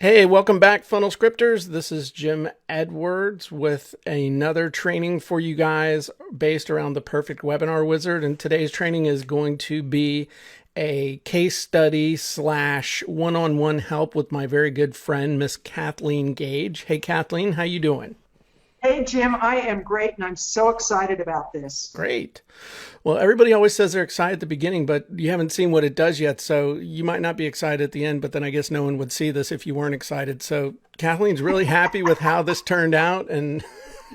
Hey, welcome back, Funnel Scripters. This is Jim Edwards with another training for you guys based around the Perfect Webinar Wizard. And today's training is going to be a case study / one-on-one help with my very good friend, Miss Kathleen Gage. Hey, Kathleen, how you doing? Hey, Jim, I am great, and I'm so excited about this. Great. Well, everybody always says they're excited at the beginning, but you haven't seen what it does yet. So you might not be excited at the end, but then I guess no one would see this if you weren't excited. So Kathleen's really happy with how this turned out, and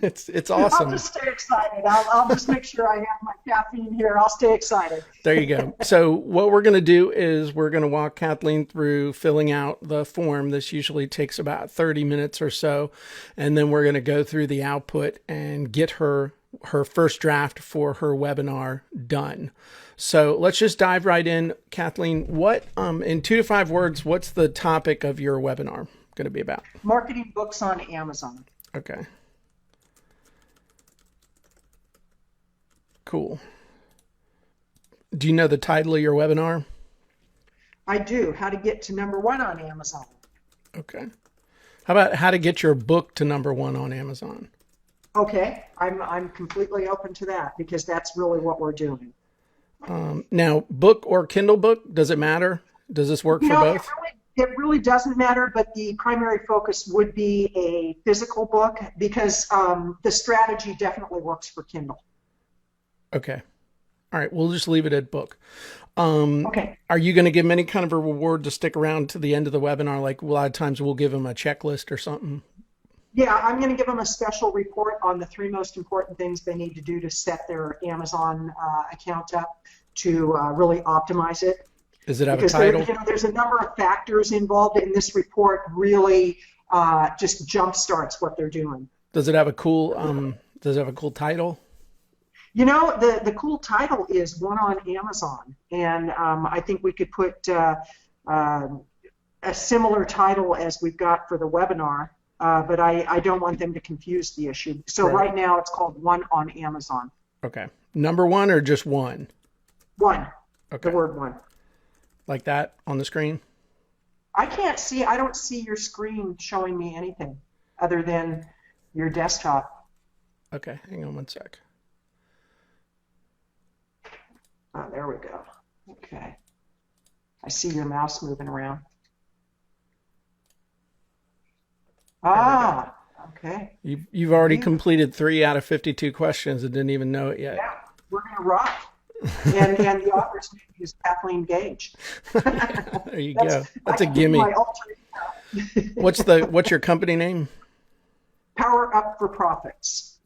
it's I'll awesome. just stay excited. I'll just make sure I have my caffeine here. I'll stay excited. There you go. So what we're going to do is we're going to walk Kathleen through filling out the form. This usually takes about 30 minutes or so. And then we're going to go through the output and get her first draft for her webinar done. So let's just dive right in. Kathleen, what, in 2 to 5 words, what's the topic of your webinar going to be about? Marketing books on Amazon. Okay. Cool. Do you know the title of your webinar? I do. How to get to #1 on Amazon. Okay. How about how to get your book to #1 on Amazon? Okay, I'm completely open to that because that's really what we're doing. Now, book or Kindle book, does it matter? Does this work You for know, both? it really doesn't matter, but the primary focus would be a physical book because the strategy definitely works for Kindle. Okay. All right. We'll just leave it at book. Okay. Are you going to give them any kind of a reward to stick around to the end of the webinar? Like a lot of times we'll give them a checklist or something. Yeah, I'm going to give them a special report on the 3 most important things they need to do to set their Amazon account up to really optimize it. Does it have a Because title? there's a number of factors involved in this report. Really, just jumpstarts what they're doing. Does it have a cool? Does it have a cool title? You know, the cool title is One on Amazon, and I think we could put a similar title as we've got for the webinar. But I don't want them to confuse the issue. So right now it's called One on Amazon. Okay. #1 or just one? One. Okay. The word one. Like that on the screen? I don't see your screen showing me anything other than your desktop. Okay. Hang on one sec. Oh, there we go. Okay. I see your mouse moving around. Ah, okay. You've already completed 3 out of 52 questions and didn't even know it yet. Yeah, we're going to rock. And the author's name is Kathleen Gage. There you go. That's a gimme. My alter ego. What's your company name? Power Up for Profits.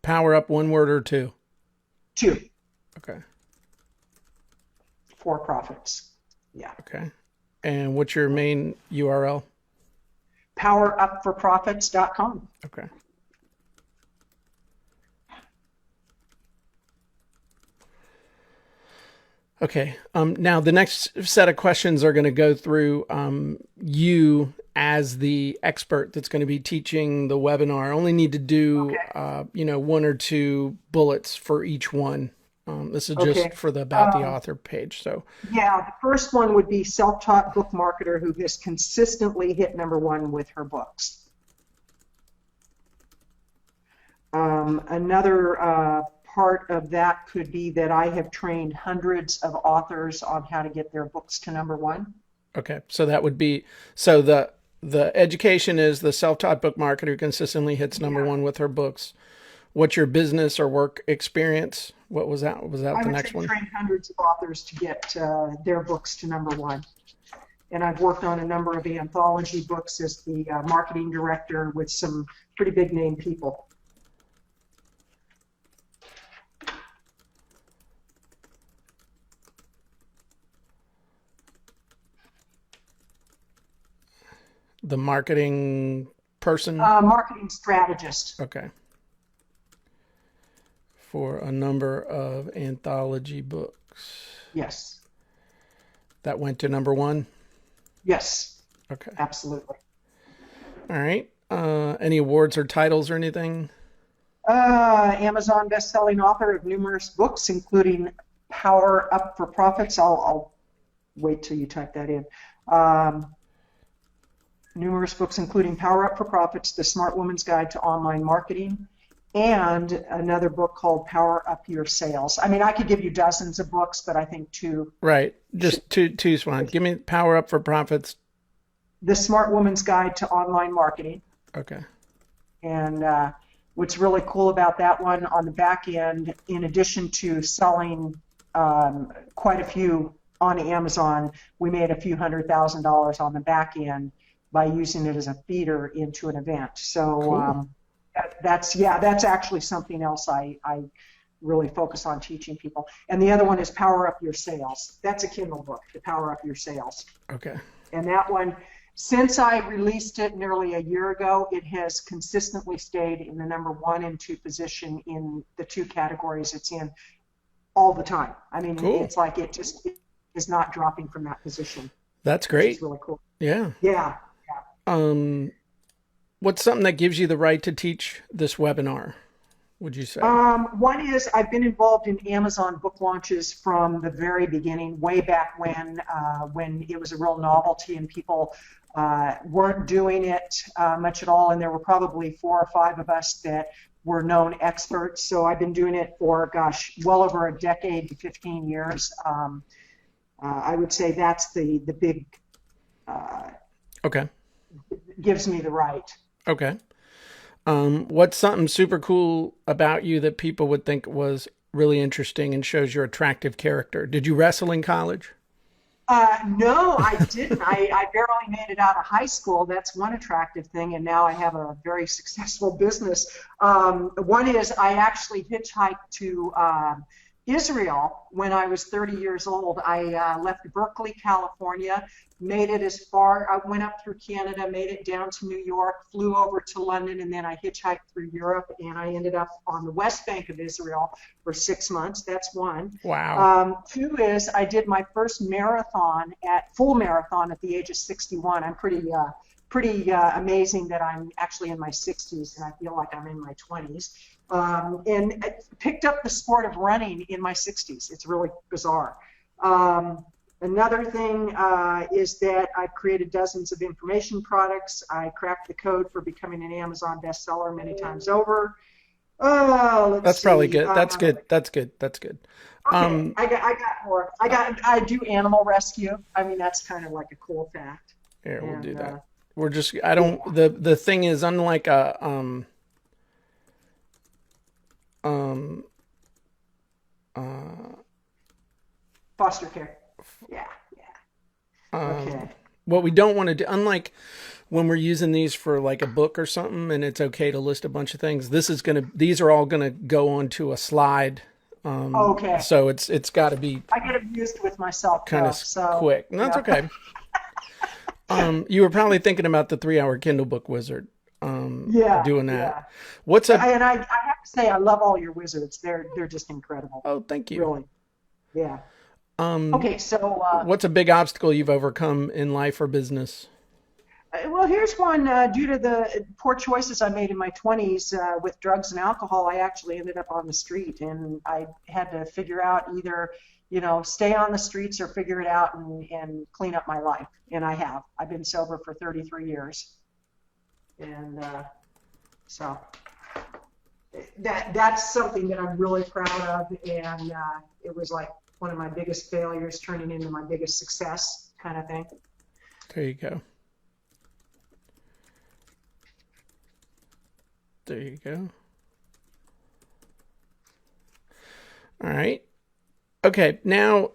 Power Up, one word or two? 2. Okay. For profits. Yeah. Okay. And what's your main URL? PowerUpForProfits.com. Okay. Okay. Now the next set of questions are going to go through you as the expert that's going to be teaching the webinar. I only need to do 1 or 2 bullets for each one. This is just for the About the Author page. So yeah, the first one would be self-taught book marketer who has consistently hit #1 with her books. Another part of that could be that I have trained hundreds of authors on how to get their books to #1. Okay, so that would be the education is the self-taught book marketer who consistently hits #1 with her books. What's your business or work experience? What was that? Was that the next one? I've trained hundreds of authors to get their books to #1. And I've worked on a number of anthology books as the marketing director with some pretty big name people. The marketing person? Marketing strategist. Okay. For a number of anthology books. Yes. That went to #1? Yes. Okay. Absolutely. All right. Any awards or titles or anything? Amazon best-selling author of numerous books, including Power Up for Profits. I'll wait till you type that in. numerous books, including Power Up for Profits, The Smart Woman's Guide to Online Marketing, and another book called Power Up Your Sales. I mean, I could give you dozens of books, but I think two. Right. Just two's fine. Give me Power Up for Profits. The Smart Woman's Guide to Online Marketing. Okay. And what's really cool about that one, on the back end, in addition to selling quite a few on Amazon, we made a few $100,000 on the back end by using it as a feeder into an event. So Cool. that's actually something else I really focus on teaching people. And the other one is Power Up Your Sales. That's a Kindle book, to Power Up Your Sales. Okay. And that one, since I released it nearly a year ago, it has consistently stayed in the number 1 and 2 position in the 2 categories it's in all the time. I mean, cool. It's like it just is not dropping from that position. That's great. It's really cool. Yeah. Yeah. What's something that gives you the right to teach this webinar, would you say? One is I've been involved in Amazon book launches from the very beginning, way back when it was a real novelty and people weren't doing it much at all, and there were probably 4 or 5 of us that were known experts. So I've been doing it for, well over a decade to 15 years. I would say that's the big Okay. gives me the right. Okay. What's something super cool about you that people would think was really interesting and shows your attractive character? Did you wrestle in college? No, I didn't. I barely made it out of high school. That's one attractive thing, and now I have a very successful business. One is I actually hitchhiked to Israel when I was 30 years old. I left Berkeley, California, made it as far, I went up through Canada, made it down to New York, flew over to London, and then I hitchhiked through Europe, and I ended up on the West Bank of Israel for 6 months. That's one. Wow. 2 is I did my first full marathon at the age of 61. I'm pretty amazing that I'm actually in my 60s, and I feel like I'm in my 20s. And I picked up the sport of running in my 60s. It's really bizarre. Another thing is that I've created dozens of information products. I cracked the code for becoming an Amazon bestseller many times over. That's probably good. That's good. That's good. That's good. Okay, I got more. I do animal rescue. I mean, that's kind of like a cool fact. Here, we'll And, do that. We're just, I don't, the thing is, unlike a, foster care. Yeah. Okay. what we don't want to do, unlike when we're using these for like a book or something, and it's okay to list a bunch of things, these are all gonna go onto a slide. Okay. So it's got to be I get amused with myself kind of quick. And that's okay. You were probably thinking about the 3-hour Kindle book wizard. Doing that. Yeah. And I have to say, I love all your wizards. They're just incredible. Oh, thank you. Really. Yeah. Okay, so what's a big obstacle you've overcome in life or business? well, here's one. Due to the poor choices I made in my 20s with drugs and alcohol, I actually ended up on the street, and I had to figure out either, stay on the streets or figure it out and clean up my life. And I have. I've been sober for 33 years. And so that's something that I'm really proud of, and it was like one of my biggest failures turning into my biggest success kind of thing. There you go. There you go. All right. Okay, now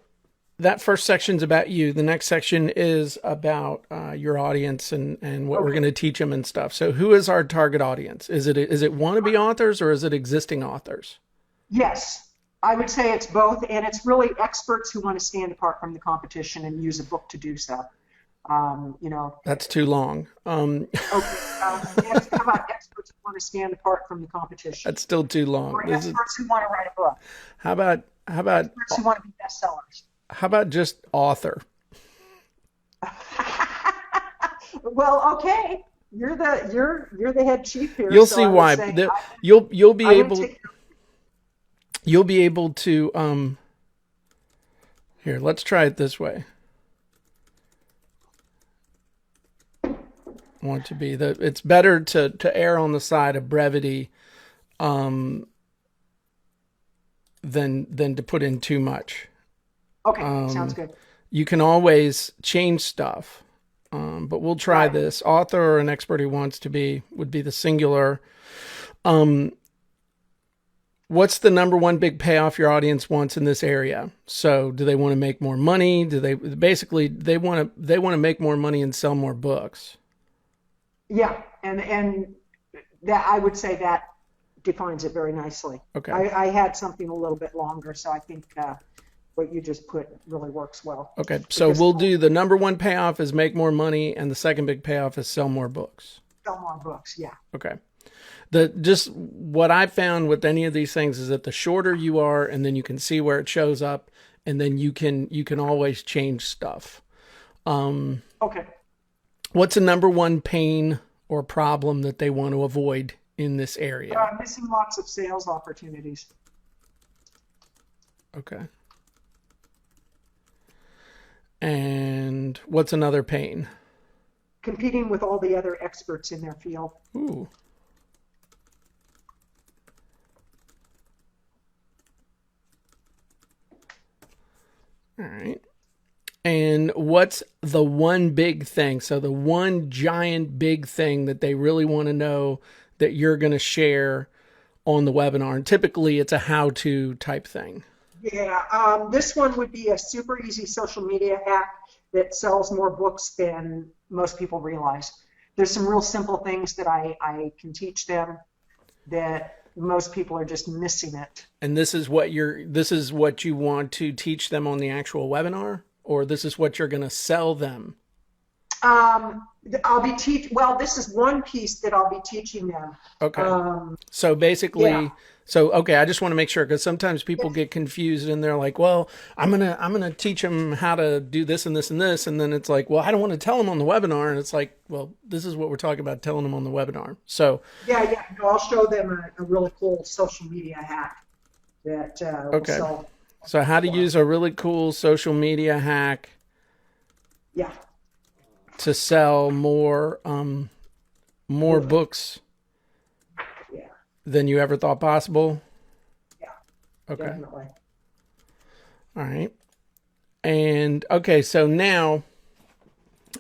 that first section's about you. The next section is about your audience and what we're going to teach them and stuff. So who is our target audience? Is it wannabe authors or is it existing authors? Yes, I would say it's both, and it's really experts who want to stand apart from the competition and use a book to do so. That's too long. Okay. Yes, how about experts who want to stand apart from the competition? That's still too long. Or experts who want to write a book. How about experts who want to be bestsellers? How about just author? Well, okay. You're the head chief here. You'll see why. You'll be able to here, let's try it this way. want to be. It's better to err on the side of brevity than to put in too much. Okay, sounds good. You can always change stuff, but we'll try Right. this. Author or an expert who wants to be would be the singular. What's the number one big payoff your audience wants in this area? So, do they want to make more money? Do they basically they want to make more money and sell more books? Yeah, and that I would say that defines it very nicely. Okay. I had something a little bit longer, so I think what you just put really works well. Okay. So Because we'll do the number one payoff is make more money, and the second big payoff is sell more books. sell more books, yeah. Okay. Just what I found with any of these things is that the shorter you are, and then you can see where it shows up, and then you can always change stuff. Okay. What's the number one pain or problem that they want to avoid in this area? Missing lots of sales opportunities. Okay. And what's another pain? Competing with all the other experts in their field. Ooh. All right. And what's the one big thing? So the one giant big thing that they really want to know that you're going to share on the webinar. And typically it's a how-to type thing. Yeah, this one would be a super easy social media hack that sells more books than most people realize. There's some real simple things that I can teach them that most people are just missing it. And this is what you want to teach them on the actual webinar, or this is what you're going to sell them? This is one piece that I'll be teaching them. Okay. So basically, yeah. Okay, I just want to make sure, because sometimes people get confused and they're like, well, I'm gonna teach them how to do this and this and this, and then it's like, well, I don't want to tell them on the webinar, and it's like, well, this is what we're talking about, telling them on the webinar. So yeah, no, I'll show them a really cool social media hack that will sell. So how to use a really cool social media hack Yeah. to sell more books Yeah. than you ever thought possible? Yeah. Okay. Definitely. All right. And okay, so now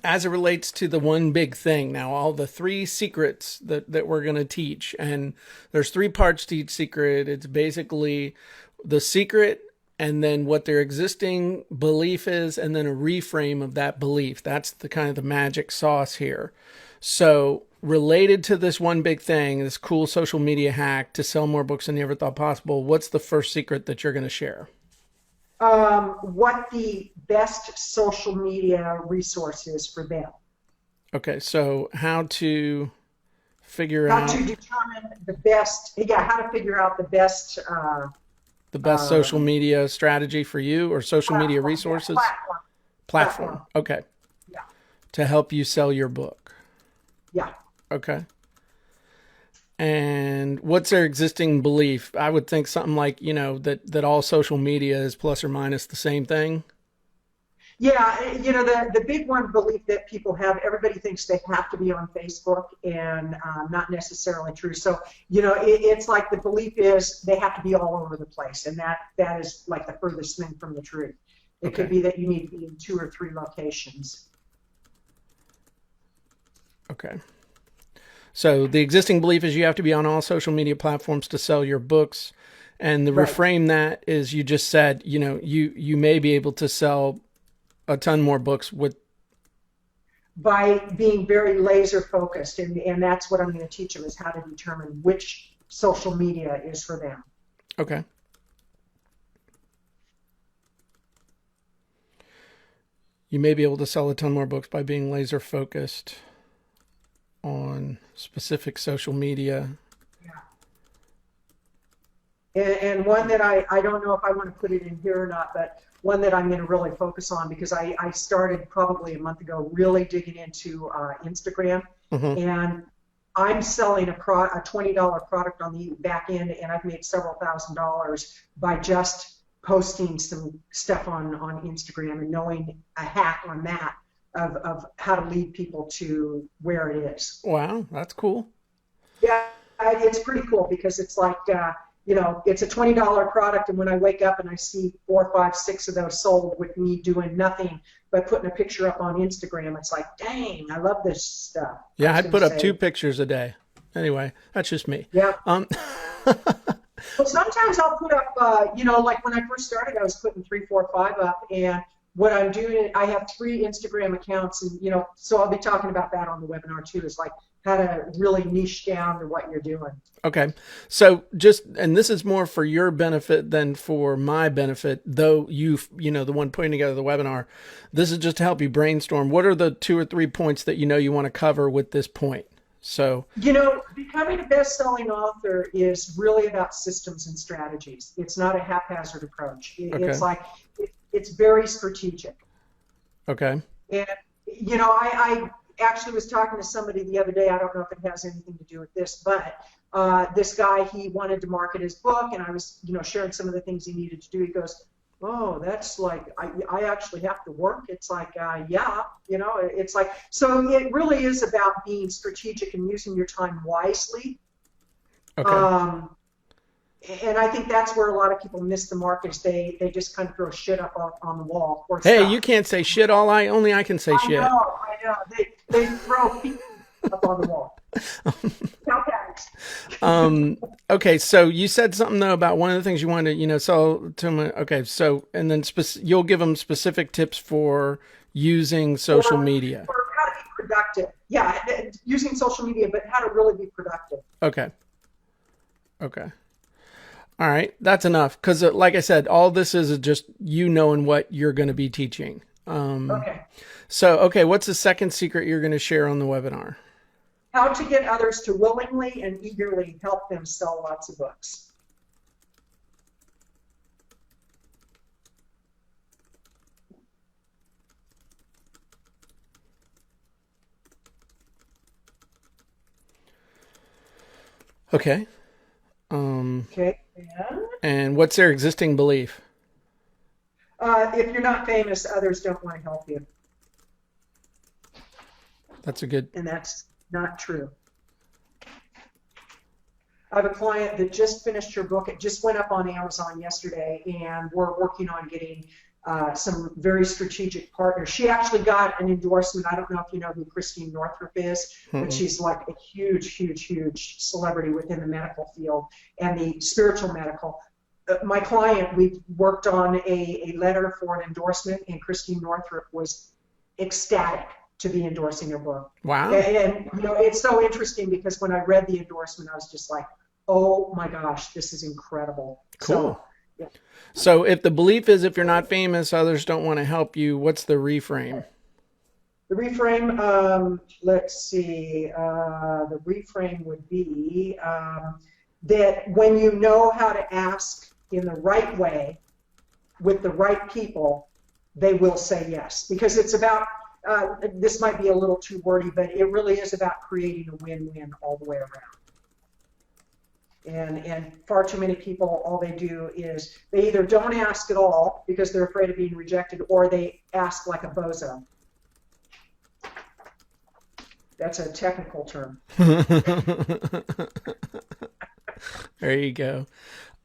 as it relates to the one big thing, now all the three secrets that we're going to teach, and there's three parts to each secret. It's basically the secret, and then what their existing belief is, and then a reframe of that belief. That's the kind of the magic sauce here. So related to this one big thing, this cool social media hack to sell more books than you ever thought possible, what's the first secret that you're going to share? What the best social media resource is for them. Okay, so how to figure How out to determine the best, how to figure out the best social media strategy for you, or social media resources? Platform. Okay. Yeah. To help you sell your book. Yeah. Okay. And what's their existing belief? I would think something like, that all social media is plus or minus the same thing. Yeah, the big one belief that people have, everybody thinks they have to be on Facebook, and not necessarily true. So, it's like the belief is they have to be all over the place, and that is like the furthest thing from the truth. It could be that you need to be in 2 or 3 locations. Okay. So the existing belief is you have to be on all social media platforms to sell your books. And the reframe that is, you just said, you may be able to sell a ton more books by being very laser focused. And that's what I'm going to teach them, is how to determine which social media is for them. Okay. You may be able to sell a ton more books by being laser focused on specific social media. Yeah. And one that I don't know if I want to put it in here or not, but one that I'm going to really focus on, because I started probably a month ago really digging into Instagram, and I'm selling a $20 product on the back end, and I've made several $1,000s by just posting some stuff on Instagram and knowing a hack on that of how to lead people to where it is. Wow, that's cool. Yeah, it's pretty cool because it's like, it's a $20 product, and when I wake up and I see 4, 5, 6 of those sold with me doing nothing but putting a picture up on Instagram, it's like, dang, I love this stuff. Yeah, I'd put up 2 pictures a day. Anyway, that's just me. Yeah. Well, sometimes I'll put up, like when I first started, I was putting 3, 4, 5 up, and what I'm doing, I have 3 Instagram accounts, and so I'll be talking about that on the webinar too. Is like how to really niche down to what you're doing. Okay, so and this is more for your benefit than for my benefit, though the one putting together the webinar. This is just to help you brainstorm. What are the 2 or 3 points that you want to cover with this point? So, becoming a best-selling author is really about systems and strategies. It's not a haphazard approach. It's like, it's very strategic. Okay. And, I actually was talking to somebody the other day. I don't know if it has anything to do with this, but this guy, he wanted to market his book, and I was, sharing some of the things he needed to do. He goes, oh, that's like, I actually have to work. It's like, yeah, it's like, so it really is about being strategic and using your time wisely. Okay. And I think that's where a lot of people miss the mark, is they just kind of throw shit up on the wall. Hey, stuff. You can't say shit. Only I can say shit. I know. They throw people up on the wall. Okay, so you said something though about one of the things you wanted, so to me. Okay, so and then you'll give them specific tips for using social media. For how to be productive. Yeah, using social media, but how to really be productive. Okay. All right, that's enough, because like I said, all this is just you knowing what you're going to be teaching. Okay. So, what's the second secret you're going to share on the webinar? How to get others to willingly and eagerly help them sell lots of books. Okay. Okay. And what's their existing belief? If you're not famous, others don't want to help you. That's a good. And that's not true. I have a client that just finished her book. It just went up on Amazon yesterday, and we're working on getting some very strategic partners. She actually got an endorsement. I don't know if you know who Christine Northrup is, but she's like a huge, huge, huge celebrity within the medical field and the spiritual medical. My client, we worked on a letter for an endorsement, and Christine Northrup was ecstatic to be endorsing her book. Wow. And it's so interesting because when I read the endorsement, I was just like, oh my gosh, this is incredible. Cool. So, yeah. So if the belief is if you're not famous, others don't want to help you, what's the reframe? The reframe, let's see, the reframe would be that when you know how to ask in the right way with the right people, they will say yes. Because it's about, this might be a little too wordy, but it really is about creating a win-win all the way around. And far too many people, all they do is they either don't ask at all because they're afraid of being rejected, or they ask like a bozo. That's a technical term. There you go.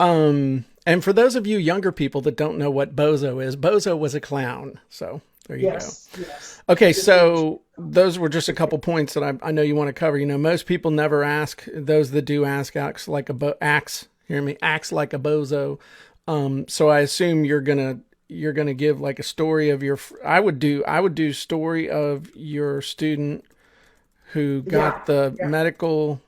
And for those of you younger people that don't know what bozo is, bozo was a clown. So there you go. Yes. Okay, so those were just a couple points that I know you want to cover. Most people never ask. Those that do ask acts like a acts like a bozo. So I assume you're gonna give like a story of your. I would do story of your student who got the medical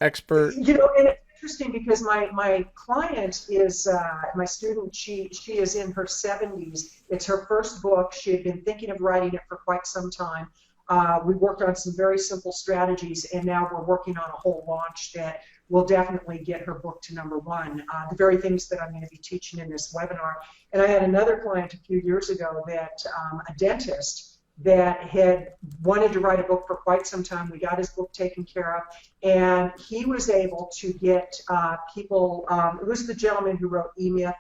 expert. And it's interesting because my client is my student. She is in her 70s. It's her first book. She had been thinking of writing it for quite some time. We worked on some very simple strategies, and now we're working on a whole launch that will definitely get her book to #1. The very things that I'm going to be teaching in this webinar. And I had another client a few years ago that a dentist that had wanted to write a book for quite some time. We got his book taken care of, and he was able to get people. Who's the gentleman who wrote E-Myth?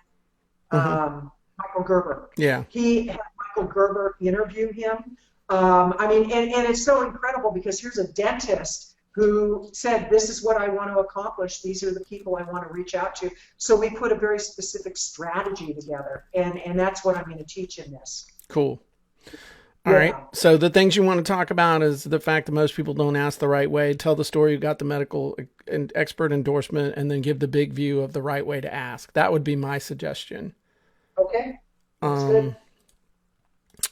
Michael Gerber. Yeah. He had Michael Gerber interview him. I mean, and it's so incredible because here's a dentist who said, this is what I want to accomplish. These are the people I want to reach out to. So we put a very specific strategy together, and that's what I'm going to teach in this. Cool. All right. So the things you want to talk about is the fact that most people don't ask the right way. Tell the story you got the medical and expert endorsement, and then give the big view of the right way to ask. That would be my suggestion. Okay. That's good.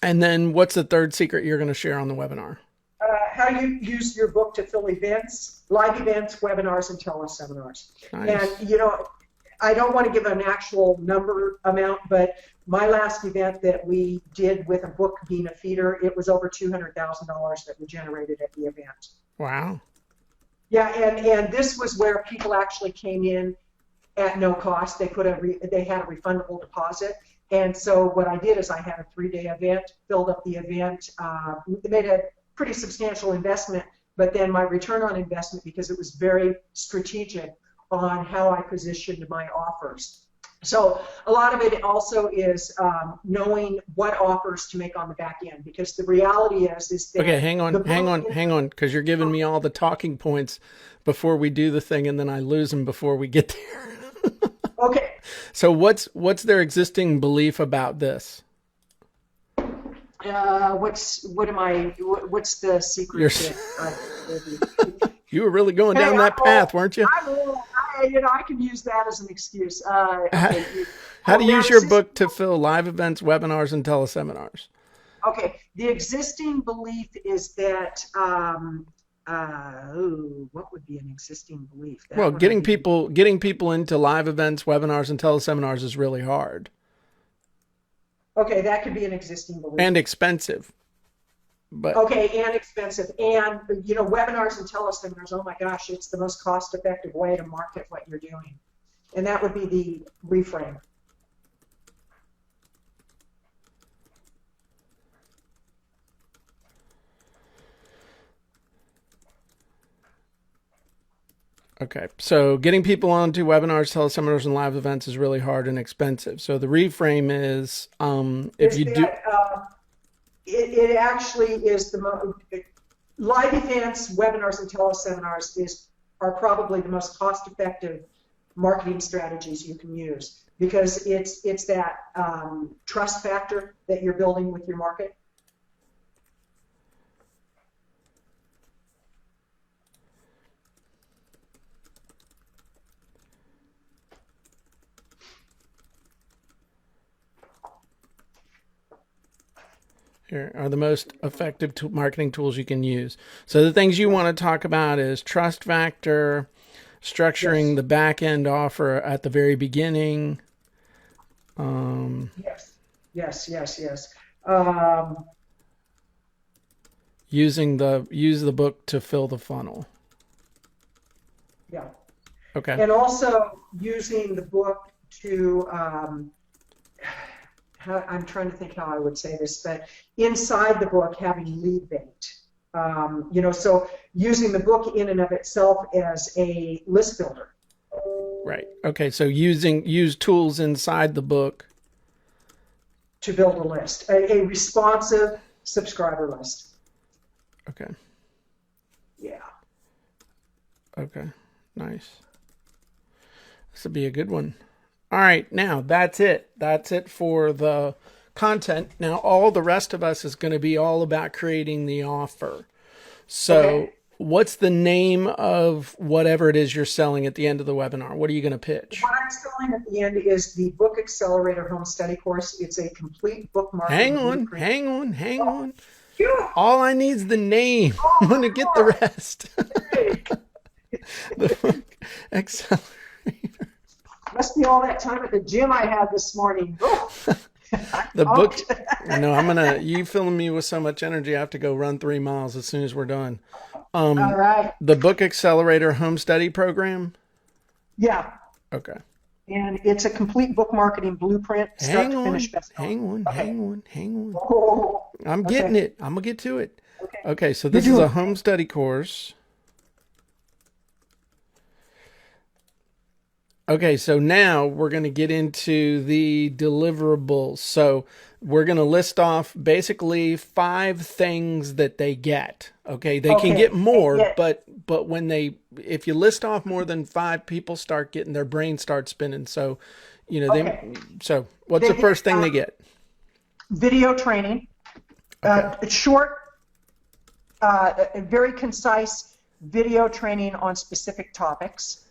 And then what's the third secret you're going to share on the webinar? How you use your book to fill events, live events, webinars, and teleseminars. Nice. And, you know, I don't want to give an actual number amount, but my last event that we did with a book being a feeder, it was over $200,000 that we generated at the event. Wow. Yeah, and this was where people actually came in at no cost. They had a refundable deposit. And so what I did is I had a 3-day event, filled up the event, made a pretty substantial investment, but then my return on investment, because it was very strategic on how I positioned my offers. So a lot of it also is knowing what offers to make on the back end, because the reality is that... Okay, hang on, because you're giving me all the talking points before we do the thing, and then I lose them before we get there. Okay. So what's their existing belief about this? What's the secret? You were really going down that path, weren't you? I can use that as an excuse. How to use your book to fill live events, webinars, and teleseminars. Okay, the existing belief is that what would be an existing belief? Well, getting people into live events, webinars, and teleseminars is really hard. Okay, that could be an existing belief. And expensive. But okay, and expensive. And, you know, webinars and teleseminars, oh my gosh, it's the most cost-effective way to market what you're doing. And that would be the reframe. Okay, so getting people onto webinars, teleseminars, and live events is really hard and expensive. So the reframe is, it actually is the most, live events, webinars, and teleseminars are probably the most cost-effective marketing strategies you can use, because it's that trust factor that you're building with your market. Here are the most effective marketing tools you can use. So the things you want to talk about is trust factor, structuring the back end offer at the very beginning. Yes. Use the book to fill the funnel. Yeah. Okay. And also using the book to I'm trying to think how I would say this, but inside the book having lead bait. You know, so using the book in and of itself as a list builder. Right. Okay. So use tools inside the book to build a list, a responsive subscriber list. Okay. Yeah. Okay. Nice. This will be a good one. All right, now that's it. That's it for the content. Now all the rest of us is going to be all about creating the offer. So what's the name of whatever it is you're selling at the end of the webinar? What are you going to pitch? What I'm selling at the end is the Book Accelerator Home Study Course. It's a complete book marketing blueprint. Hang on. All I need is the name. I'm going to get the rest. The Book Accelerator. Must be all that time at the gym I had this morning. The book. No, you filling me with so much energy. I have to go run 3 miles as soon as we're done. All right. The Book Accelerator Home Study Program. Yeah. Okay. And it's a complete book marketing blueprint, start to finish. Hang on. Oh, I'm getting it. I'm gonna get to it. Okay. So this is a home study course. Okay, so now we're going to get into the deliverables. So we're going to list off basically 5 things that they get. Okay, they can get Okay, they more, get but when they if you list off more than 5, people start getting their brain starts spinning. So, okay. so what's the They get first thing they get? video training, Okay. short, very concise video training on specific topics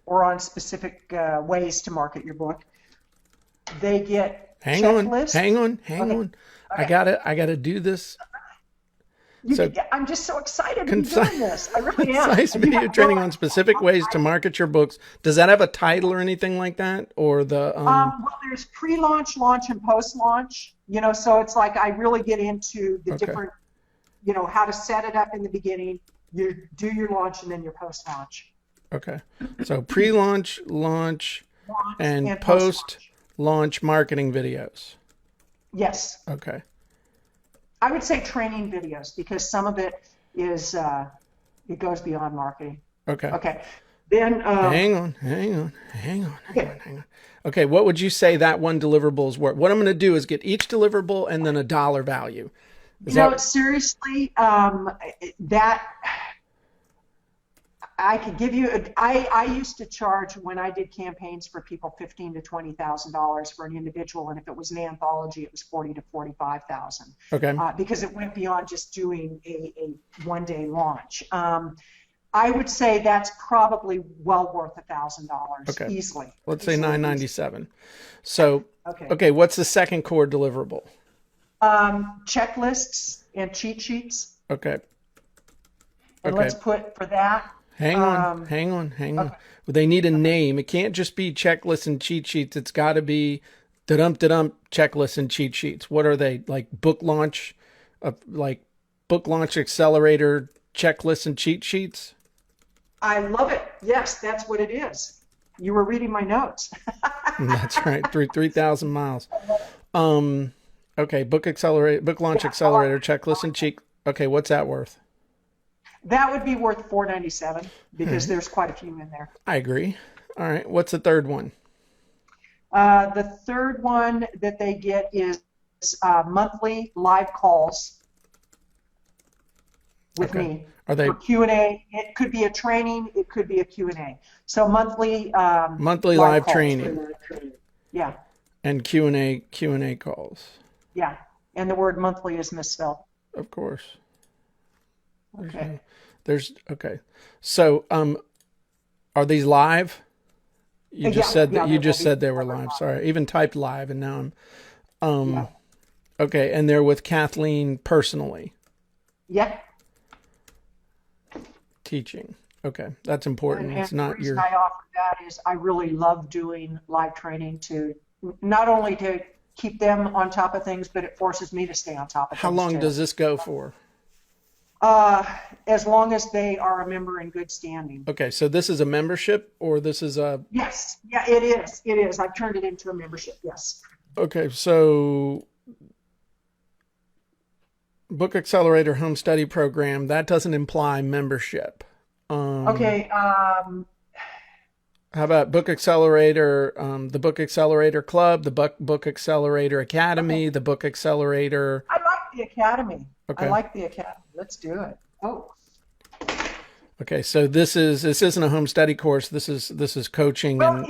or on specific ways to market your book. They get Hang on, checklists. hang on, hang Okay, on. okay. I gotta do this. You, So I'm just so excited to be concise, doing this. I really am. concise And you video have no training on specific ways to market your books. Does that have a title or anything like that? Or the Well, there's pre-launch, launch, and post-launch. So it's like I really get into the okay. different, how to set it up in the beginning. You do your launch and then your post-launch. Okay. So pre-launch, launch, Launch and and post-launch. post-launch marketing videos. Yes, Okay. I would say training videos because some of it is it goes beyond marketing. Okay. Okay, then Hang on, hang on, hang on, hang okay. on, hang on. Okay, what would you say that one deliverable is worth? What I'm going to do is get each deliverable and then a dollar value. Is that Seriously, that I could give you. I used to charge when I did campaigns for people $15,000 to $20,000 for an individual, and if it was an anthology, it was $40,000 to $45,000 okay? because it went beyond just doing a one-day launch. I would say that's probably well worth $1,000 Okay. easily. Let's say Easily, $997. So, Okay. okay, what's the second core deliverable? Checklists and cheat sheets, Okay. and Okay. let's put for that. Hang on, Um, hang on, hang on. okay. They need a name. It can't just be checklists and cheat sheets. It's got to be da-dum checklists and cheat sheets. What are they? Like book launch accelerator checklists and cheat sheets? I love it. Yes, that's what it is. You were reading my notes. That's right. Through 3,000 miles. Okay, book launch Yeah, I like accelerator checklist and cheat. Okay, what's that worth? That would be worth $497 All because right. there's quite a few in there. I agree. All right. What's the third one? The third one that they get is monthly live calls with Okay. me Are they for Q&A. It could be a training. It could be a Q&A. So monthly monthly live live calls. training Yeah, and Q&A calls? yeah. And the word monthly is misspelled. Of course. Okay. There's okay. So are these live? You just Yeah, said yeah, that you they will just be. said they were live. Sorry. I even typed live and now I'm Yeah. okay, and they're with Kathleen personally Yeah. teaching. Okay. That's important. And It's the not reason your I offer that is I really love doing live training to not only to keep them on top of things, but it forces me to stay on top of How things long too. does this go for? As long as they are a member in good standing. Okay, so this is a membership or this is a Yes, yeah, it is. It is. I've turned it into a membership. Yes. okay, so Book Accelerator Home Study Program, that doesn't imply membership. Okay. How about Book Accelerator, the Book Accelerator Club, the Book Accelerator Okay. Academy, the Book Accelerator. I like the academy. I Okay. like the academy. Let's do it. Oh, Okay, so this isn't a home study course. This is coaching well, and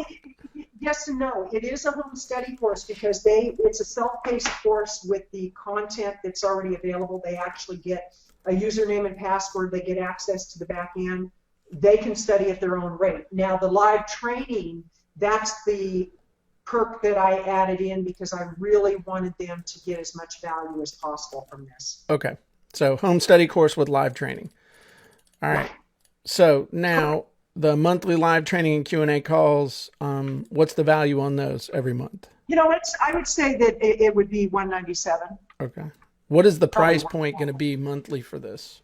yes and no. It is a home study course because it's a self-paced course with the content that's already available. They actually get a username and password. They get access to the back end. They can study at their own rate. Now, the live training, that's the perk that I added in because I really wanted them to get as much value as possible from this. okay. So home study course with live training. All Yeah. right. So now the monthly live training and Q&A calls, what's the value on those every month? I would say that it would be $197. Okay. What is the Probably price point going to be monthly for this?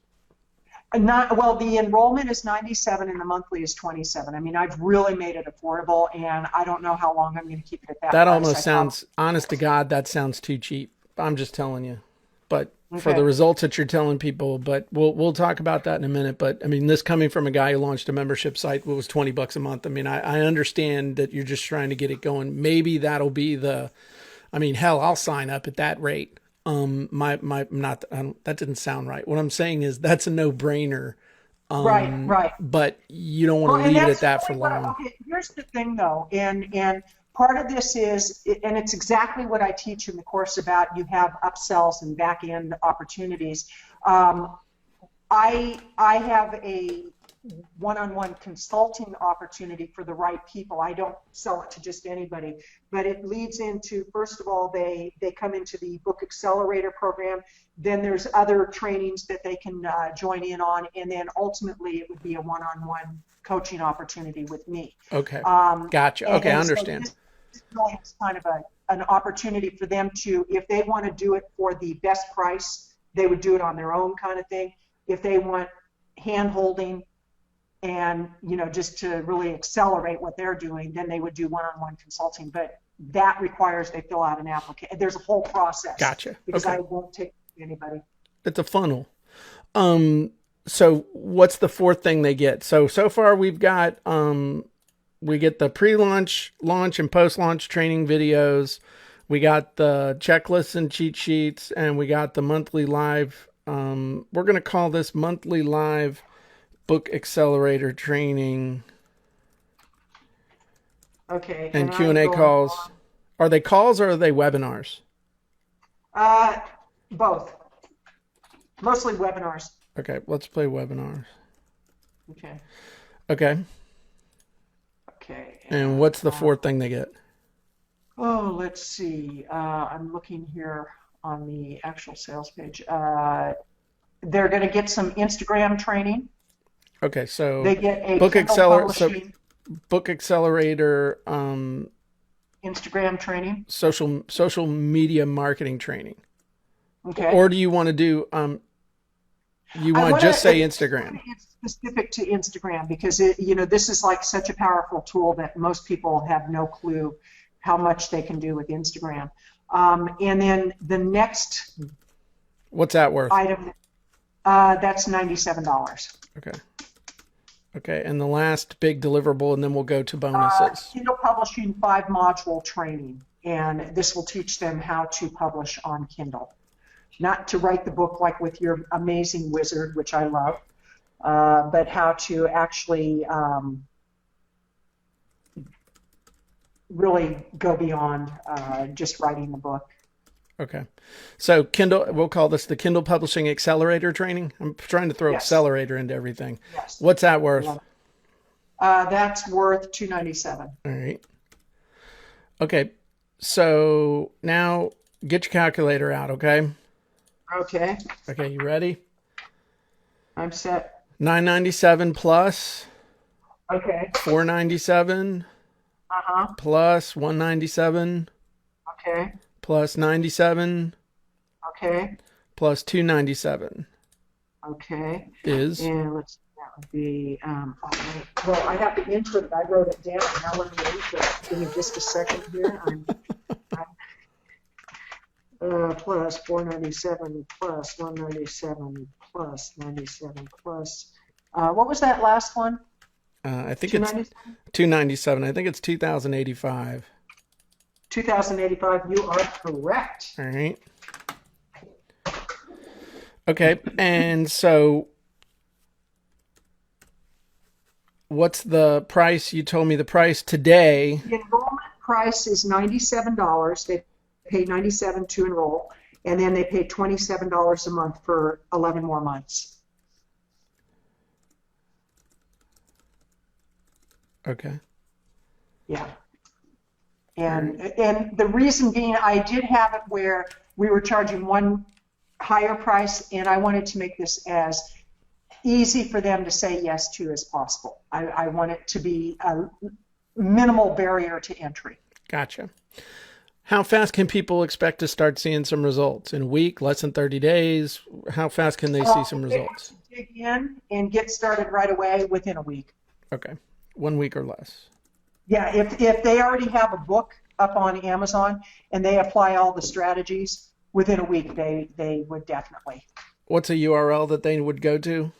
Not well. The enrollment is 97 and the monthly is 27. I mean, I've really made it affordable, and I don't know how long I'm going to keep it at that That price. almost sounds, honest to God, that sounds too cheap. I'm just telling you. But for the Okay. results that you're telling people, but we'll talk about that in a minute. But I mean, this coming from a guy who launched a membership site what was $20 a month. I mean, I understand that you're just trying to get it going. Maybe that'll be I mean, hell, I'll sign up at that rate. Not that didn't sound right. What I'm saying is that's a no brainer. Right, right. But you don't want Well, to and leave it at that's that for really what. long. Okay, here's the thing, though, and part of this is, and it's exactly what I teach in the course about. You have upsells and back end opportunities. I have a one-on-one consulting opportunity for the right people. I don't sell it to just anybody, but it leads into, first of all, they come into the Book Accelerator program. Then there's other trainings that they can join in on, and then ultimately it would be a one-on-one coaching opportunity with me. Okay. Um, Gotcha. and, Okay. I and so understand. this really is kind of an opportunity for them to, if they want to do it for the best price, they would do it on their own kind of thing. If they want hand-holding, and just to really accelerate what they're doing, then they would do one-on-one consulting. But that requires they fill out an application. There's a whole process Gotcha. because Okay. I won't take anybody. It's a funnel. So what's the fourth thing they get? So far we've got, we get the pre-launch, launch, and post-launch training videos. We got the checklists and cheat sheets, and we got the monthly live. We're going to call this monthly live Book Accelerator training Okay, and and I'm Q&A going calls. Are they calls or are they webinars? on both, mostly webinars. Okay, let's play webinars. Okay, Okay. okay. And what's the fourth thing they get? Let's see. I'm looking here on the actual sales page. They're going to get some Instagram training. Okay, so They get a Book Kindle Accelerator, publishing Book Accelerator, Instagram training. social media marketing training, Okay. or do you want to do you want to just say Instagram? It's specific to Instagram because this is like such a powerful tool that most people have no clue how much they can do with Instagram. And then the next What's that worth? item, that's $97. Okay, and the last big deliverable, and then we'll go to bonuses. Kindle Publishing 5-module training, and this will teach them how to publish on Kindle. Not to write the book like with your amazing wizard, which I love, but how to actually really go beyond just writing the book. Okay, so Kindle, we'll call this the Kindle Publishing Accelerator training. I'm trying to throw Yes. accelerator into everything. Yes. What's that worth? That's worth $297. All right. Okay, so now get your calculator out, okay? Okay, Okay, you ready? I'm set. $997 plus Okay. $497 Uh-huh. plus $197 Okay. plus $97 Okay. plus $297 Okay. is And let's, that would be, well, I have to input it. I wrote it down. Now let me input it. Give me just a second here. Plus 497 plus 197 plus 97 plus, what was that last one? I think it's 297? 297. I think it's 2085. 2085. You are correct. All right. Okay, and so what's the price? You told me the price today. The enrollment price is $97. They pay $97 to enroll, and then they pay $27 a month for 11 more months. Okay. Yeah. And the reason being, I did have it where we were charging one higher price, and I wanted to make this as easy for them to say yes to as possible. I want it to be a minimal barrier to entry. Gotcha. How fast can people expect to start seeing some results? In a week, less than 30 days? How fast can they see some results? Dig in and get started right away within a week. Okay. 1 week or less. Yeah, if they already have a book up on Amazon and they apply all the strategies, within a week, they would definitely. What's a URL that they would go to?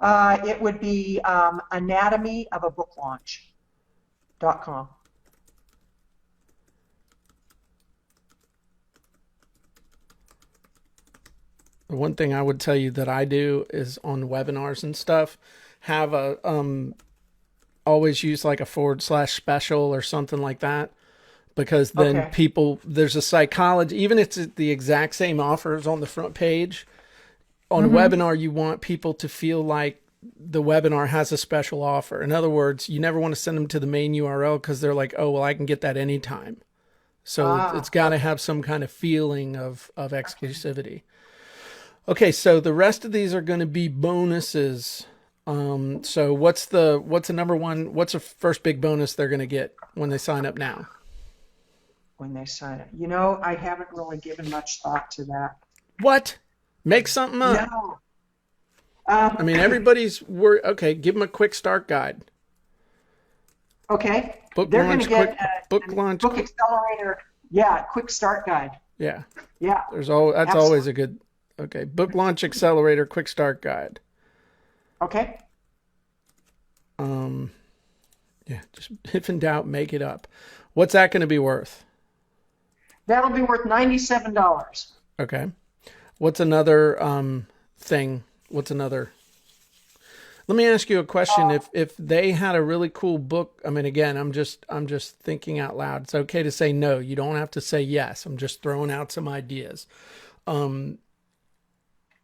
It would be anatomyofabook.com. The one thing I would tell you that I do is on webinars and stuff, have a always use like a / special or something like that, because then Okay. people, there's a psychology, even if it's the exact same offers on the front page. On a webinar, you want people to feel like the webinar has a special offer. In other words, you never want to send them to the main URL because they're like, oh, well, I can get that anytime. So it's got to have some kind of feeling of exclusivity. Okay, so the rest of these are going to be bonuses. So what's the number one? What's the first big bonus they're going to get when they sign up now? When they sign it. I haven't really given much thought to that. What? Make something up. No. I mean, everybody's worried. Okay, give them a quick start guide. Okay. Book They're launch, going to get book launch. book accelerator. Yeah, quick start guide. Yeah, Yeah. that's Absolutely. always a good. Okay, book launch accelerator, quick start guide. Okay. Yeah, just if in doubt, make it up. What's that going to be worth? That'll be worth $97. Okay. What's another thing? What's another? Let me ask you a question. If they had a really cool book, I mean, again, I'm just thinking out loud. It's okay to say no. You don't have to say yes. I'm just throwing out some ideas.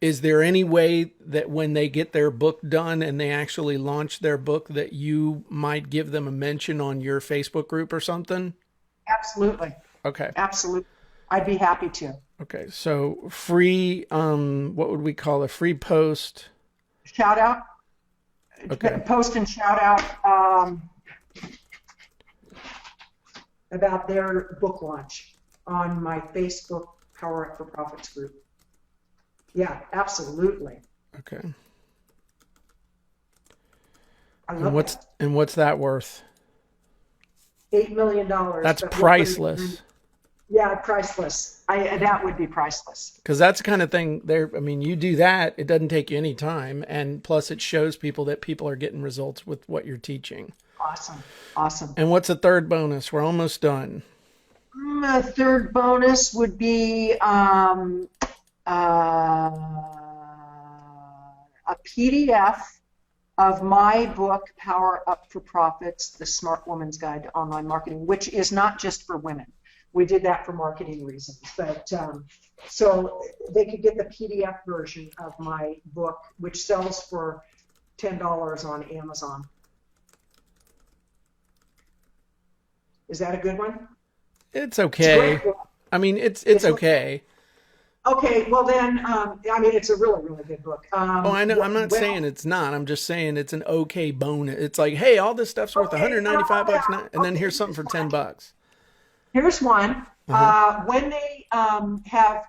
Is there any way that when they get their book done and they actually launch their book that you might give them a mention on your Facebook group or something? Absolutely. Okay. Absolutely. I'd be happy to. Okay. So free, what would we call a free post? Shout out. Okay. Post and shout out about their book launch on my Facebook Power Up for Profits group. Yeah, absolutely. Okay. I love that. And what's that worth? $8 million. That's but priceless. Yeah, priceless. That would be priceless. Because that's the kind of thing there. I mean, you do that, it doesn't take you any time. And plus it shows people that people are getting results with what you're teaching. Awesome. Awesome. And what's a third bonus? We're almost done. A third bonus would be a PDF of my book, Power Up for Profits, The Smart Woman's Guide to Online Marketing, which is not just for women. We did that for marketing reasons. But so they could get the PDF version of my book, which sells for $10 on Amazon. Is that a good one? It's okay. It's I mean, it's okay. Okay, well then, I mean, it's a really, really good book. Oh, I know. I'm not saying it's not. I'm just saying it's an okay bonus. It's like, hey, all this stuff's worth $195 now, and then here's something for $10. Here's one. When they have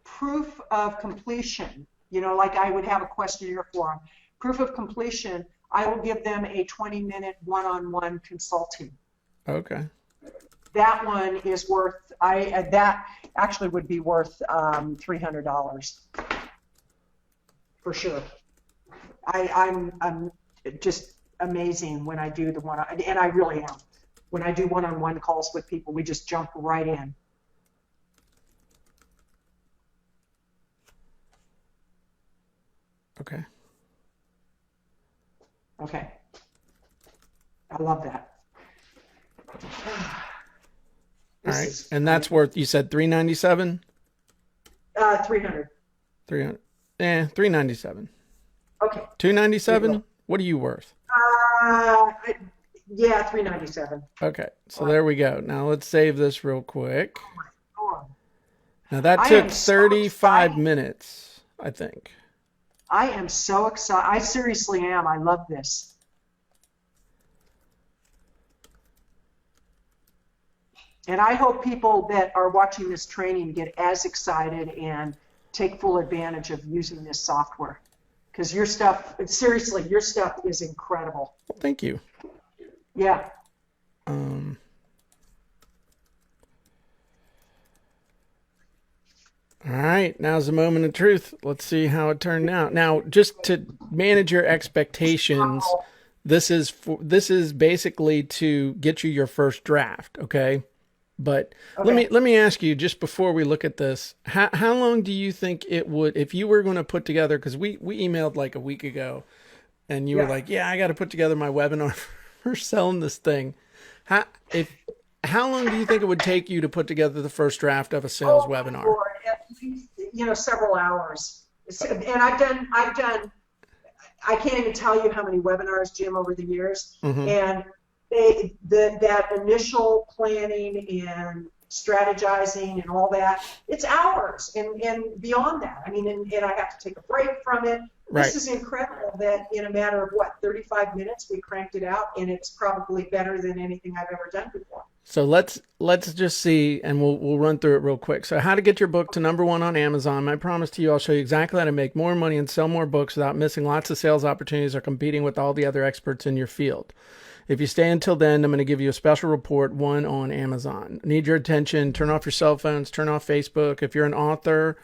proof of completion, like I would have a questionnaire for them, proof of completion, I will give them a 20-minute one-on-one consulting. Okay. That one is worth, that actually would be worth $300 for sure. I'm just amazing when I do the one, and I really am. When I do one-on-one calls with people, we just jump right in. Okay. Okay. I love that. All right. And that's worth, you said $397? 300. 300. $397. Okay. $297? What are you worth? Yeah, $397. Okay. So there we go. Now let's save this real quick. Oh my God. Now that I took am so 35 excited. minutes, I think. I am so excited. I seriously am. I love this. And I hope people that are watching this training get as excited and take full advantage of using this software. Because your stuff, seriously, your stuff is incredible. Well, thank you. Yeah. All right, now's the moment of truth. Let's see how it turned out. Now, just to manage your expectations, this is basically to get you your first draft, okay? But Okay. let me ask you just before we look at this, how long do you think it would if you were going to put together, because we emailed like a week ago and you were Yeah. like, "Yeah, I got to put together my webinar for selling this thing." How if how long do you think it would take you to put together the first draft of a sales Oh my webinar? Lord, at least, several hours. And I've done I can't even tell you how many webinars, Jim, over the years. Mm-hmm. And that initial planning and strategizing and all that, it's hours and beyond that. I mean, and I have to take a break from it. Right. This is incredible that in a matter of, 35 minutes, we cranked it out, and it's probably better than anything I've ever done before. So let's just see, and we'll run through it real quick. So, how to get your book to #1 on Amazon. I promise to you, I'll show you exactly how to make more money and sell more books without missing lots of sales opportunities or competing with all the other experts in your field. If you stay until then, I'm going to give you a special report, one on Amazon. Need your attention. Turn off your cell phones. Turn off Facebook. If you're an author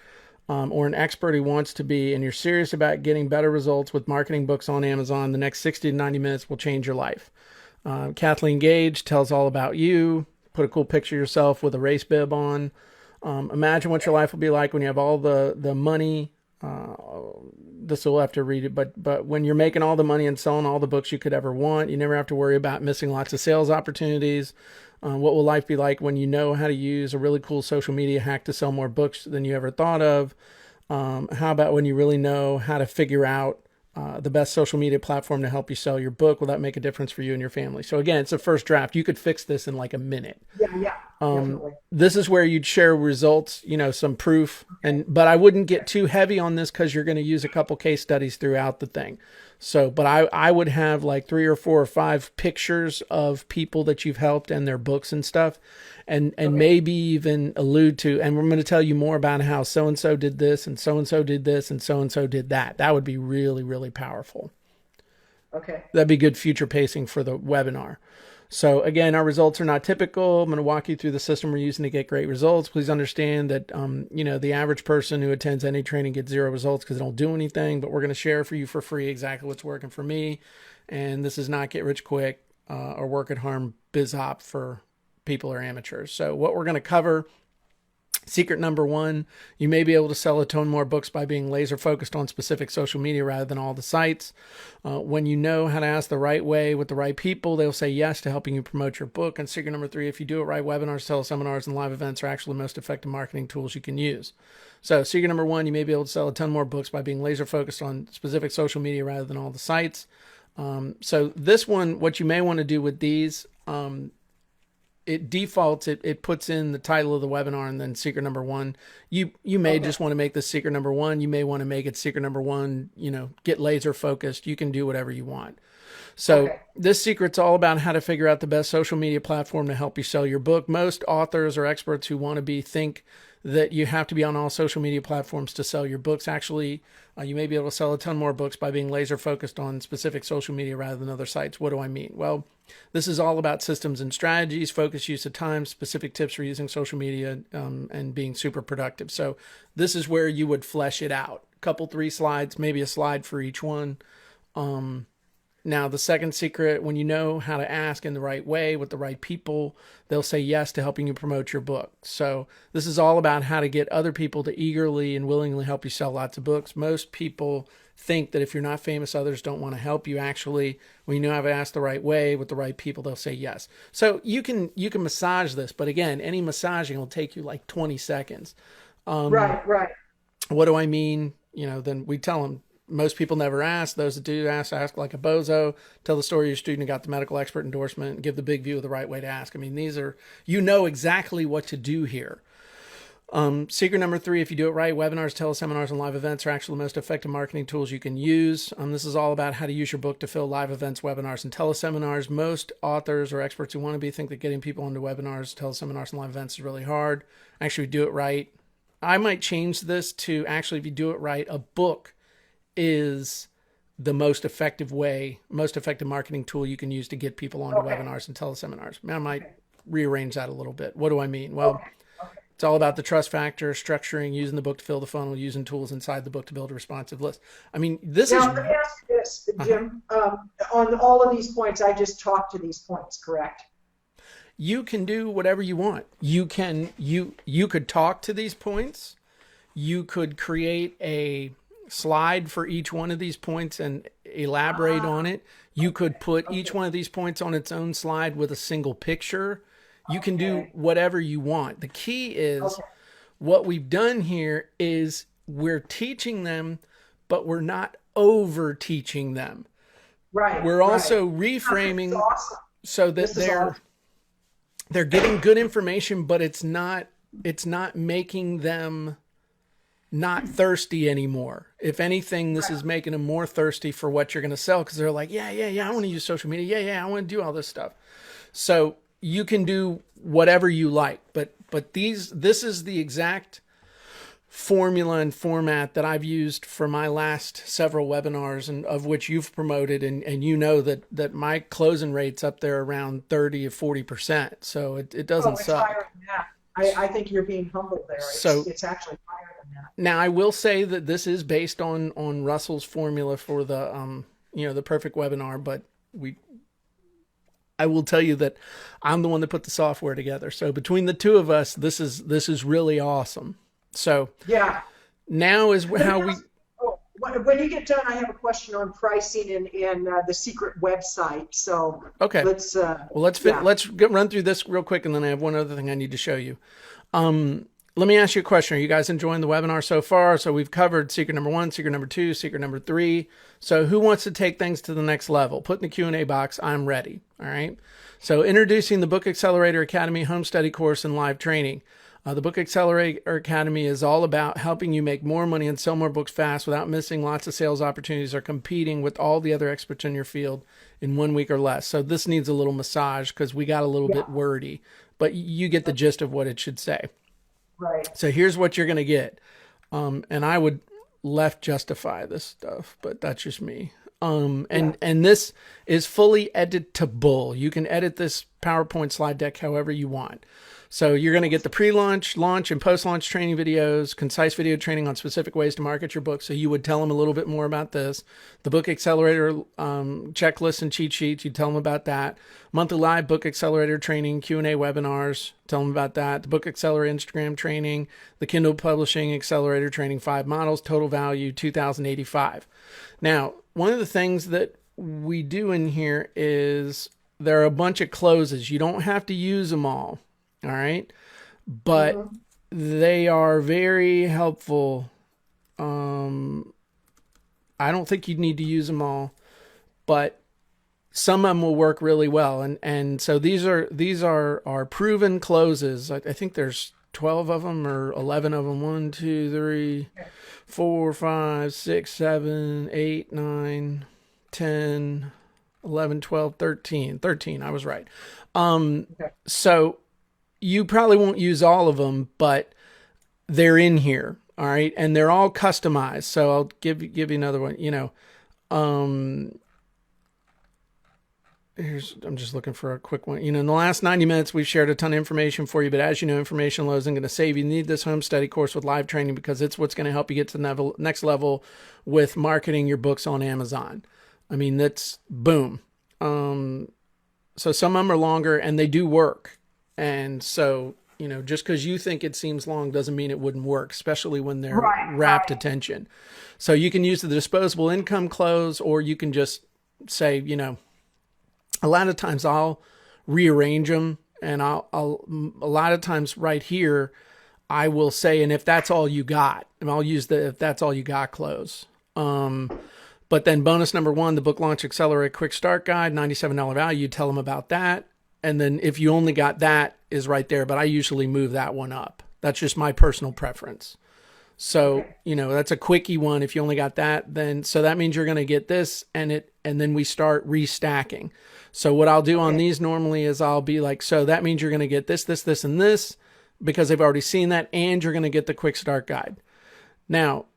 or an expert who wants to be, and you're serious about getting better results with marketing books on Amazon, the next 60 to 90 minutes will change your life. Kathleen Gage tells all about you. Put a cool picture of yourself with a race bib on. Imagine what your life will be like when you have all the money. This will have to read it, but when you're making all the money and selling all the books you could ever want, you never have to worry about missing lots of sales opportunities. What will life be like when you know how to use a really cool social media hack to sell more books than you ever thought of? How about when you really know how to figure out the best social media platform to help you sell your book? Will that make a difference for you and your family? So again, it's a first draft. You could fix this in like a minute. Yeah, yeah, definitely. This is where you'd share results, some proof, but I wouldn't get too heavy on this because you're going to use a couple case studies throughout the thing. So, but I would have like 3 or 4 or 5 pictures of people that you've helped and their books and stuff, and maybe even allude to, and we're going to tell you more about how so and so did this and so and so did this and so did that. That would be really, really powerful. Okay. That'd be good future pacing for the webinar. So again, our results are not typical. I'm going to walk you through the system we're using to get great results. Please understand that, the average person who attends any training gets 0 results because they don't do anything, but we're going to share for you for free exactly what's working for me. And this is not get rich quick or work at harm biz hop for people or amateurs. So what we're going to cover: secret #1, you may be able to sell a ton more books by being laser focused on specific social media rather than all the sites. When you know how to ask the right way with the right people, they'll say yes to helping you promote your book. And secret #3, if you do it right, webinars, teleseminars, and live events are actually the most effective marketing tools you can use. So secret #1, you may be able to sell a ton more books by being laser focused on specific social media rather than all the sites. So this one, what you may want to do with these, it defaults, it puts in the title of the webinar and then secret #1. You may just want to make this secret #1. You may want to make it secret #1, get laser focused. You can do whatever you want. So this secret's all about how to figure out the best social media platform to help you sell your book. Most authors or experts who want to think that you have to be on all social media platforms to sell your books. Actually, you may be able to sell a ton more books by being laser focused on specific social media rather than other sites. What do I mean? Well, this is all about systems and strategies, focused use of time, specific tips for using social media, and being super productive. So this is where you would flesh it out. A couple, 3 slides, maybe a slide for each one. Now, the second secret: when you know how to ask in the right way with the right people, they'll say yes to helping you promote your book. So this is all about how to get other people to eagerly and willingly help you sell lots of books. Most people think that if you're not famous, others don't want to help you. Actually, when you know how to ask the right way with the right people, they'll say yes. So you can massage this, but again, any massaging will take you like 20 seconds. Right. What do I mean? Then we tell them, most people never ask. Those that do ask like a bozo. Tell the story of your student who got the medical expert endorsement. Give the big view of the right way to ask. I mean, these are, exactly what to do here. Secret #3, if you do it right, webinars, teleseminars, and live events are actually the most effective marketing tools you can use. This is all about how to use your book to fill live events, webinars, and teleseminars. Most authors or experts who want to think that getting people into webinars, teleseminars, and live events is really hard. Actually, do it right. I might change this to actually, if you do it right, a book is the most effective marketing tool you can use to get people onto webinars and teleseminars. I might rearrange that a little bit. What do I mean? Well, It's all about the trust factor, structuring, using the book to fill the funnel, using tools inside the book to build a responsive list. I mean, this is... Now, let me ask you this, Jim. On all of these points, I just talked to these points, correct? You can do whatever you want. You could talk to these points. You could create a slide for each one of these points and elaborate on it. You could put each one of these points on its own slide with a single picture. You can do whatever you want. The key is what we've done here is we're teaching them, but we're not over teaching them. Right. We're also reframing so that awesome. They're getting good information, but it's not making them not thirsty anymore. If anything, this is making them more thirsty for what you're going to sell, because they're like, yeah, I want to use social media. Yeah, I want to do all this stuff. So you can do whatever you like, but this is the exact formula and format that I've used for my last several webinars, and of which you've promoted, and you know that my closing rate's up there around 30 or 40%. So it doesn't suck. Higher than that. I think you're being humble there. It's actually higher than that. Now, I will say that this is based on Russell's formula for the the perfect webinar, but I will tell you that I'm the one that put the software together. So between the two of us, this is really awesome. So yeah, now is how we. When you get done, I have a question on pricing and the secret website. So okay, let's run through this real quick, and then I have one other thing I need to show you. Let me ask you a question. Are you guys enjoying the webinar so far? So we've covered secret number 1, secret number 2, secret number 3. So who wants to take things to the next level? Put in the Q&A box. I'm ready. All right. So introducing the Book Accelerator Academy home study course and live training. The Book Accelerator Academy is all about helping you make more money and sell more books fast without missing lots of sales opportunities or competing with all the other experts in your field in 1 week or less. So this needs a little massage because we got a little bit wordy, but you get the gist of what it should say. Right. So here's what you're going to get. And I would left justify this stuff, but that's just me. And this is fully editable. You can edit this PowerPoint slide deck however you want. So you're going to get the pre-launch, launch, and post-launch training videos, concise video training on specific ways to market your book. So you would tell them a little bit more about this. The Book Accelerator checklist and cheat sheets, you tell them about that. Monthly live Book Accelerator training, Q&A webinars, tell them about that. The Book Accelerator Instagram training, the Kindle Publishing Accelerator training, 5 models, total value $2,085. Now, one of the things that we do in here is there are a bunch of closes. You don't have to use them all. All right. But they are very helpful. I don't think you'd need to use them all, but some of them will work really well. And so these are proven closes. I think there's 12 of them or 11 of them. 1, 2, 3, 4, 5, 6, 7, 8, 9, 10, 11, 12, 13. 13. I was right. So you probably won't use all of them, but they're in here. All right. And they're all customized. So I'll give you another one, I'm just looking for a quick one. In the last 90 minutes, we've shared a ton of information for you, but as you know, information load isn't going to save you. You need this home study course with live training because it's what's going to help you get to the next level with marketing your books on Amazon. I mean, that's boom. So some of them are longer and they do work. And so, just because you think it seems long doesn't mean it wouldn't work, especially when they're rapt attention. So you can use the disposable income close, or you can just say, a lot of times I'll rearrange them, and I'll a lot of times right here, I will say, and if that's all you got, and I'll use the if that's all you got close. But then bonus number 1, the Book Launch Accelerator Quick Start Guide, $97 value. You tell them about that. And then if you only got that is right there, but I usually move that one up. That's just my personal preference. So, that's a quickie one. If you only got that, then, so that means you're going to get this and then we start restacking. So what I'll do on these normally is I'll be like, so that means you're going to get this, this, this, and this, because they've already seen that, and you're going to get the Quick Start Guide. Now,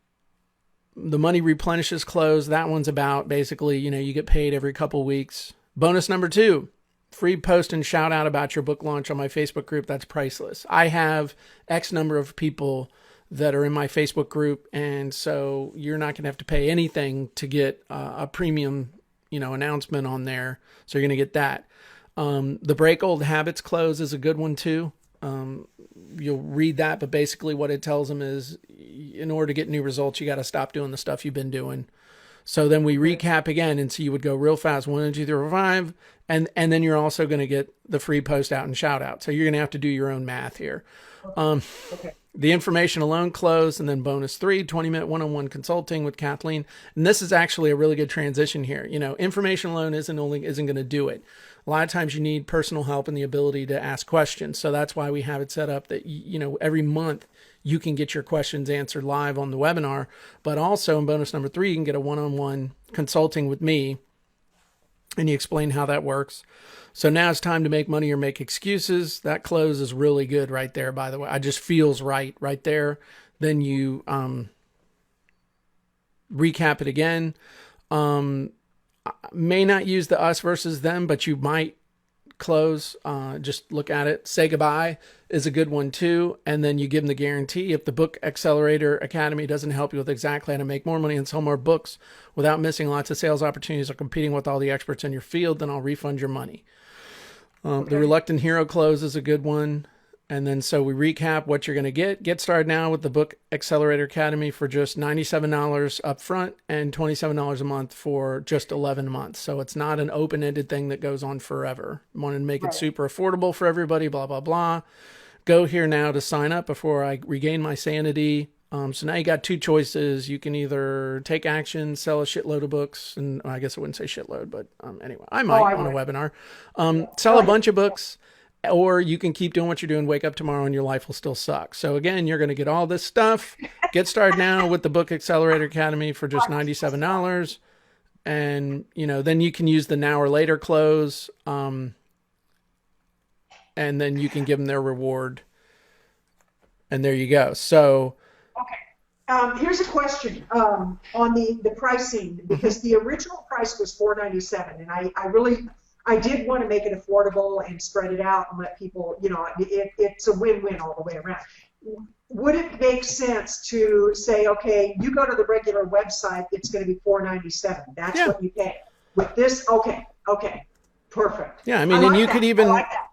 the Money Replenishes close. That one's about basically, you get paid every couple weeks. Bonus number 2. free post and shout out about your book launch on my Facebook group, that's priceless. I have X number of people that are in my Facebook group, and so you're not going to have to pay anything to get a premium, announcement on there. So you're going to get that. The Break Old Habits close is a good one too. You'll read that, but basically what it tells them is, in order to get new results, you got to stop doing the stuff you've been doing. So then we recap again, and so you would go real fast, 1, 2, 3, 4, 5, and then you're also going to get the free post out and shout out. So you're going to have to do your own math here. Okay. The information alone closed, and then bonus 3, 20-minute one-on-one consulting with Kathleen. And this is actually a really good transition here. Information alone isn't going to do it. A lot of times you need personal help and the ability to ask questions. So that's why we have it set up that, every month you can get your questions answered live on the webinar. But also in bonus number 3, you can get a one-on-one consulting with me, and you explain how that works. So now it's time to make money or make excuses. That close is really good right there, by the way. It just feels right there. Then you recap it again. May not use the us versus them, but you might close. Just look at it. Say goodbye is a good one too. And then you give them the guarantee. If the Book Accelerator Academy doesn't help you with exactly how to make more money and sell more books without missing lots of sales opportunities or competing with all the experts in your field, then I'll refund your money. The Reluctant Hero close is a good one. And then so we recap what you're going to get. Get started now with the Book Accelerator Academy for just $97 up front and $27 a month for just 11 months. So it's not an open-ended thing that goes on forever. Wanted to make it super affordable for everybody, blah, blah, blah. Go here now to sign up before I regain my sanity. So now you got 2 choices. You can either take action, sell a shitload of books, and I guess I wouldn't say shitload, but anyway, I might on a webinar. Sell a bunch of books, or you can keep doing what you're doing, wake up tomorrow, and your life will still suck. So again, you're going to get all this stuff. Get started now with the Book Accelerator Academy for just $97. And, then you can use the now or later close. And then you can give them their reward. And there you go. So... Here's a question on the pricing, because the original price was $497, and I did want to make it affordable and spread it out and let people, it's a win-win all the way around. Would it make sense to say, okay, you go to the regular website, it's going to be $497. That's what you pay. With this, okay, perfect. Yeah, I mean, and you could even... I like that.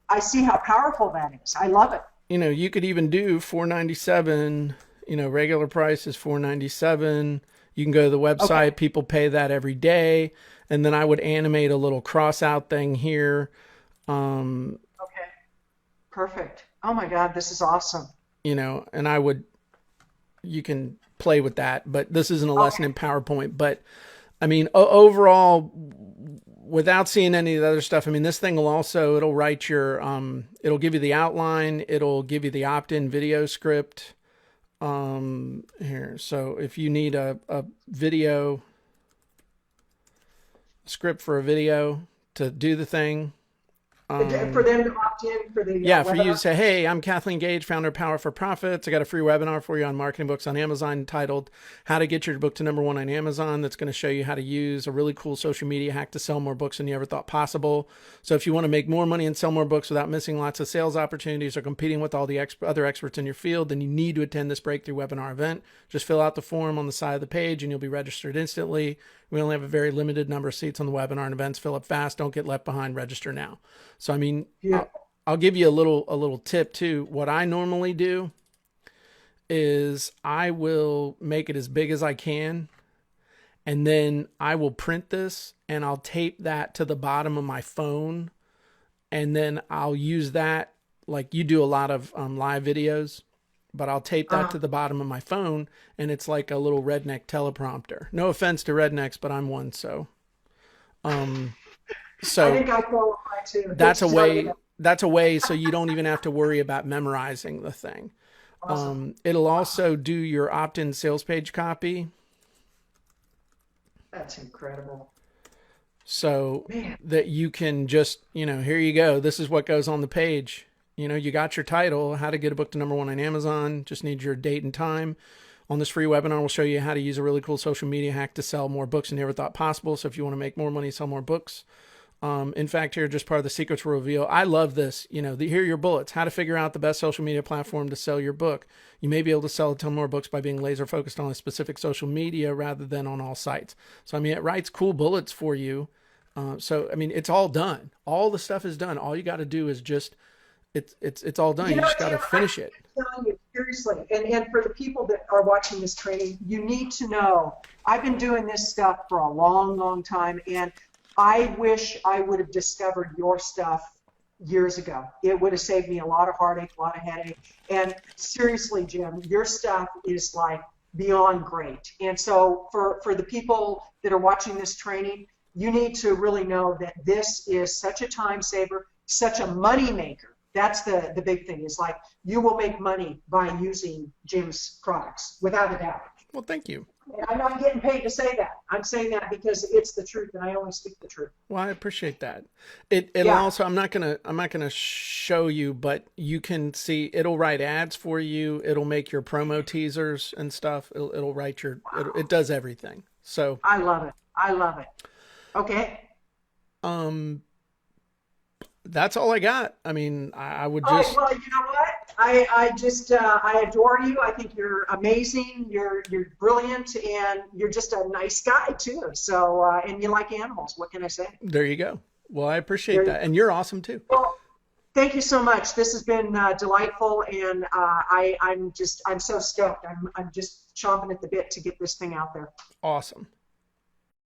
I see how powerful that is. I love it. You could even do $497. Regular price is $497. You can go to the website. Okay. People pay that every day. And then I would animate a little cross out thing here. Okay. Perfect. Oh my God, this is awesome. And you can play with that, but this isn't a lesson in PowerPoint. But I mean, overall, without seeing any of the other stuff, I mean, this thing it'll write your, it'll give you the outline. It'll give you the opt-in video script. Here. So if you need a video script for a video to do the thing, for them to opt in for the for you to say, hey, I'm Kathleen Gage, founder of Power for Profits. I got a free webinar for you on marketing books on Amazon entitled How to Get Your Book to #1 on Amazon. That's going to show you how to use a really cool social media hack to sell more books than you ever thought possible. So if you want to make more money and sell more books without missing lots of sales opportunities or competing with all the other experts in your field, then you need to attend this breakthrough webinar event. Just fill out the form on the side of the page and you'll be registered instantly. We only have a very limited number of seats on the webinar and events. Fill up fast. Don't get left behind. Register now. So, I mean, I'll give you a little tip too. What I normally do is I will make it as big as I can, and then I will print this and I'll tape that to the bottom of my phone, and then I'll use that, like you do a lot of live videos, but I'll tape that to the bottom of my phone, and it's like a little redneck teleprompter. No offense to rednecks, but I'm one, so so I think I qualify too. That's a way so you don't even have to worry about memorizing the thing. Awesome. It'll also do your opt-in sales page copy. That's incredible. So that you can just, here you go. This is what goes on the page. You got your title, How to Get a Book to #1 on Amazon. Just need your date and time. On this free webinar, we'll show you how to use a really cool social media hack to sell more books than you ever thought possible. So if you want to make more money, sell more books, In fact, here, just part of the secrets reveal. I love this. Here are your bullets. How to figure out the best social media platform to sell your book. You may be able to sell a ton more books by being laser focused on a specific social media rather than on all sites. So, it writes cool bullets for you. It's all done. All the stuff is done. All you got to do is just, it's all done. You just got to finish it. I'm telling you, seriously. And for the people that are watching this training, you need to know, I've been doing this stuff for a long, long time, and I wish I would have discovered your stuff years ago. It would have saved me a lot of heartache, a lot of headache. And seriously, Jim, your stuff is like beyond great. And so for the people that are watching this training, you need to really know that this is such a time saver, such a money maker. That's the big thing, is like you will make money by using Jim's products, without a doubt. Well, thank you. And I'm not getting paid to say that. I'm saying that because it's the truth, and I only speak the truth. Well, I appreciate that. It'll also, I'm not gonna show you, but you can see it'll write ads for you. It'll make your promo teasers and stuff. It'll write it does everything. So I love it. I love it. Okay. That's all I got. I would Oh, just. well, you know what? I adore you. I think you're amazing. You're brilliant, and you're just a nice guy too. So, and you like animals. What can I say? There you go. Well, I appreciate that, and you're awesome too. Well, thank you so much. This has been delightful, and I'm so stoked. I'm just chomping at the bit to get this thing out there. Awesome.